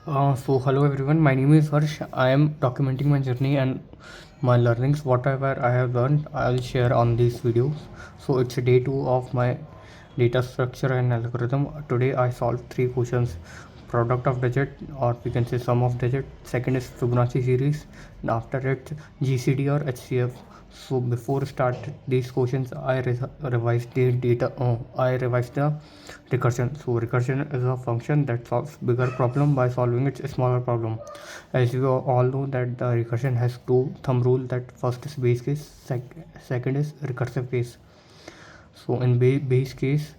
So hello everyone, my name is Harsh. I am documenting my journey and my learnings. Whatever I have learned, I'll share on these videos. So it's day 2 of my data structure and algorithm. Today I solved 3 questions: product of digit, or we can say sum of digit. Second is Fibonacci series, and after it GCD or HCF. So before start these questions, I revised the data. I revised the recursion. So recursion is a function that solves bigger problem by solving its smaller problem. As you all know that the recursion has two thumb rule. That first is base case, second is recursive case. So in base case,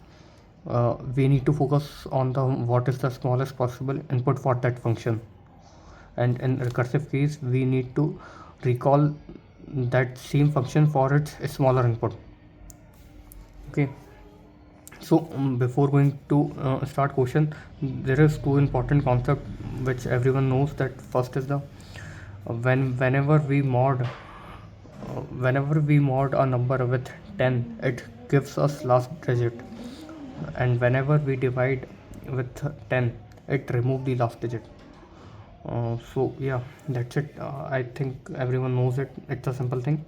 we need to focus on the what is the smallest possible input for that function, and in recursive case we need to recall that same function for its smaller input. Okay, so before going to start question, there is two important concept which everyone knows. That first is the whenever we mod a number with 10, it gives us last digit, and whenever we divide with 10, it remove the last digit. So yeah, that's it. I think everyone knows it. It's a simple thing.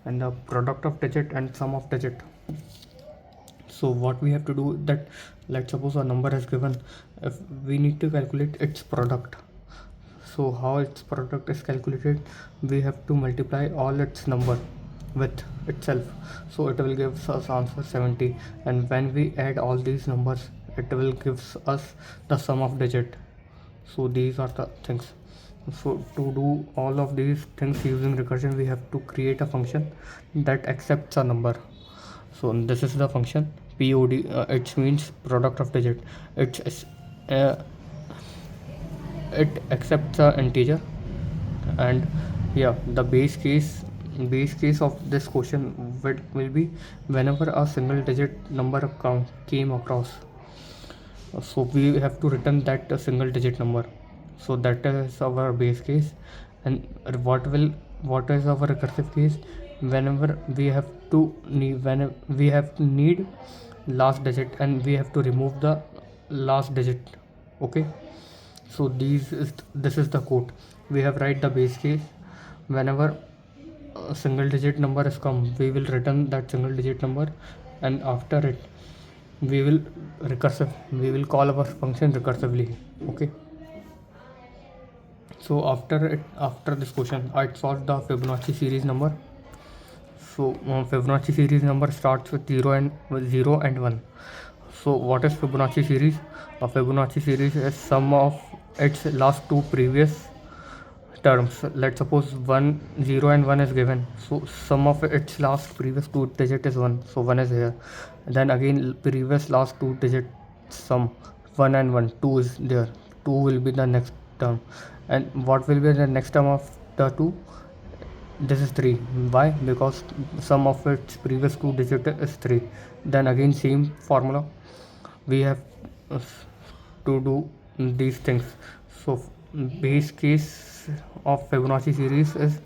And the product of digit and sum of digit. So what we have to do, that let's suppose a number is given, if we need to calculate its product. So how its product is calculated, we have to multiply all its number with itself, so it will give us answer 70, and when we add all these numbers, it will gives us the sum of digit. So these are the things. So to do all of these things using recursion, we have to create a function that accepts a number. So this is the function POD. It means product of digit. Uh, it accepts a integer, and yeah, the base case of this question will be whenever a single digit number count came across. So we have to return that a single digit number. So that is our base case. And what is our recursive case? Whenever we have to need last digit, and we have to remove the last digit. Okay, so this is the code. We have write the base case. Whenever a single digit number is come, we will return that single digit number, and after it we will call our function recursively. Okay, so after this question, I solved the Fibonacci series number. So Fibonacci series number starts with 0 and 1. So what is Fibonacci series? A Fibonacci series is sum of its last two previous terms. Let's suppose 0 and 1 is given, so sum of its last previous two digit is 1, so 1 is here. Then again previous last two digit sum, 1 and 1, 2 is there, 2 will be the next term. And what will be the next term of the 2? This is 3. Why? Because sum of its previous two digit is 3. Then again same formula, we have to do these things. So base case of Fibonacci series is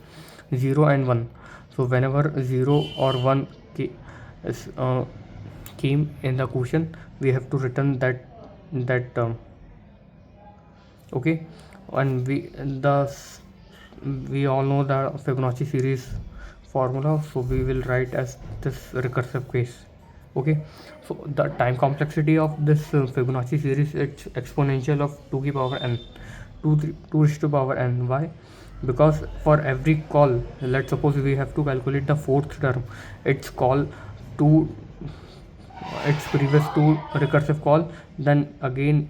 0 and 1. So whenever 0 or 1 came in the question, we have to return that term. Okay, and we all know the Fibonacci series formula, so we will write as this recursive case. Okay, so the time complexity of this Fibonacci series, it's exponential of 2 to the power n, 2 is to power n. Why? Because for every call, let's suppose we have to calculate the fourth term, it's call to its previous two recursive call, then again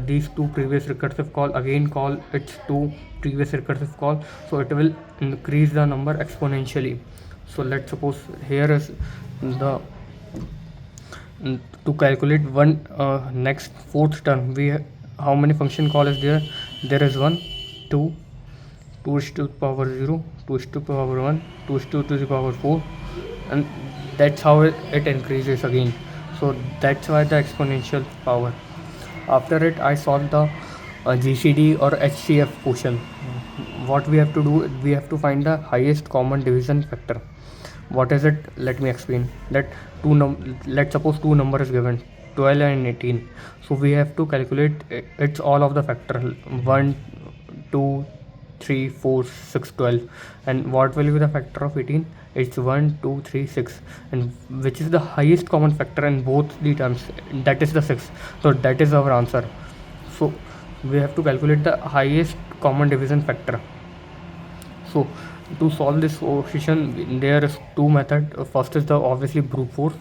these two previous recursive call again call its two previous recursive call, so it will increase the number exponentially. So let's suppose here is the to calculate one next fourth term, how many function call is there? There is 1, 2, 2 is to the power 0, 2 is to the power 1, 2 is to the power 4, and that's how it increases again. So that's why the exponential power. After it, I solved the GCD or HCF question. What we have to do, we have to find the highest common division factor. What is it? Let me explain. Let's suppose two number is given, 12 and 18. So we have to calculate it's all of the factor 1, 2, 3, 4, 6, 12. And what will be the factor of 18? It's 1, 2, 3, 6. And which is the highest common factor in both the terms? That is the 6. So that is our answer. So we have to calculate the highest common division factor. So to solve this question, there is two methods. First is the obviously brute force.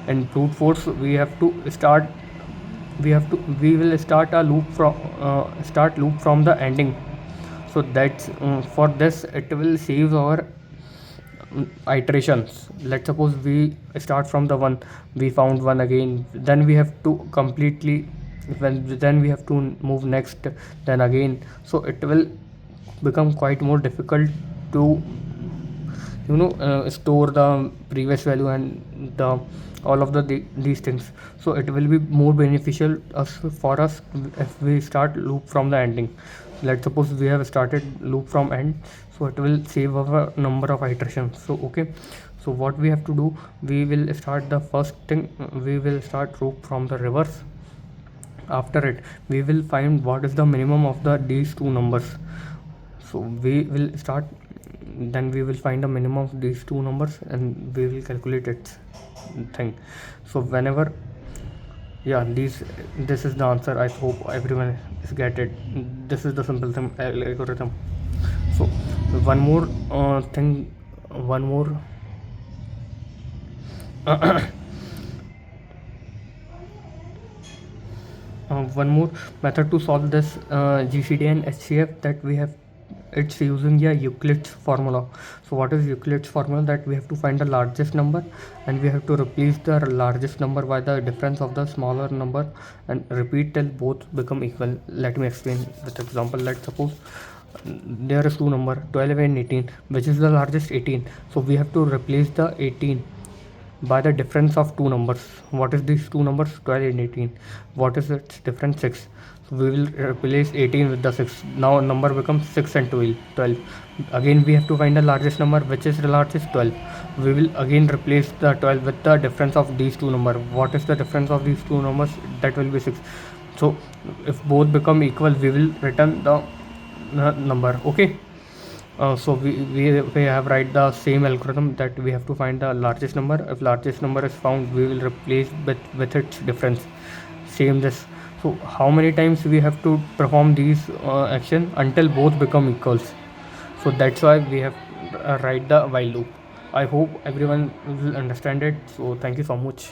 And brute force we will start a loop from the ending. So that's for this it will save our iterations. Let's suppose we start from the 1, we found 1 again, then we have to then we have to move next, then again. So it will become quite more difficult to store the previous value and all of these things. So it will be more beneficial for us if we start loop from the ending. Let's suppose we have started loop from end, so it will save our number of iterations. So okay, so what we have to do, we will start the first thing, we will start loop from the reverse. After it we will find what is the minimum of these two numbers. So we will start, then we will find the minimum of these two numbers and we will calculate its thing. So whenever, yeah, this is the answer. I hope everyone is get it. This is the simple thing algorithm. So one more thing, one more one more method to solve this GCD and HCF, that we have, it's using a Euclid's formula. So what is Euclid's formula? That we have to find the largest number and we have to replace the largest number by the difference of the smaller number and repeat till both become equal. Let me explain with example. Let's suppose there is two number 12 and 18. Which is the largest? 18. So we have to replace the 18 by the difference of two numbers. What is these two numbers? 12 and 18. What is its difference? 6. So we will replace 18 with the 6. Now number becomes 6 and 12. Again we have to find the largest number. Which is the largest? 12. We will again replace the 12 with the difference of these two numbers. What is the difference of these two numbers? That will be 6. So if both become equal, we will return the number. Okay. So we have write the same algorithm, that we have to find the largest number. If largest number is found, we will replace with its difference. Same this. So how many times we have to perform these action until both become equals? So that's why we have write the while loop. I hope everyone will understand it. So thank you so much.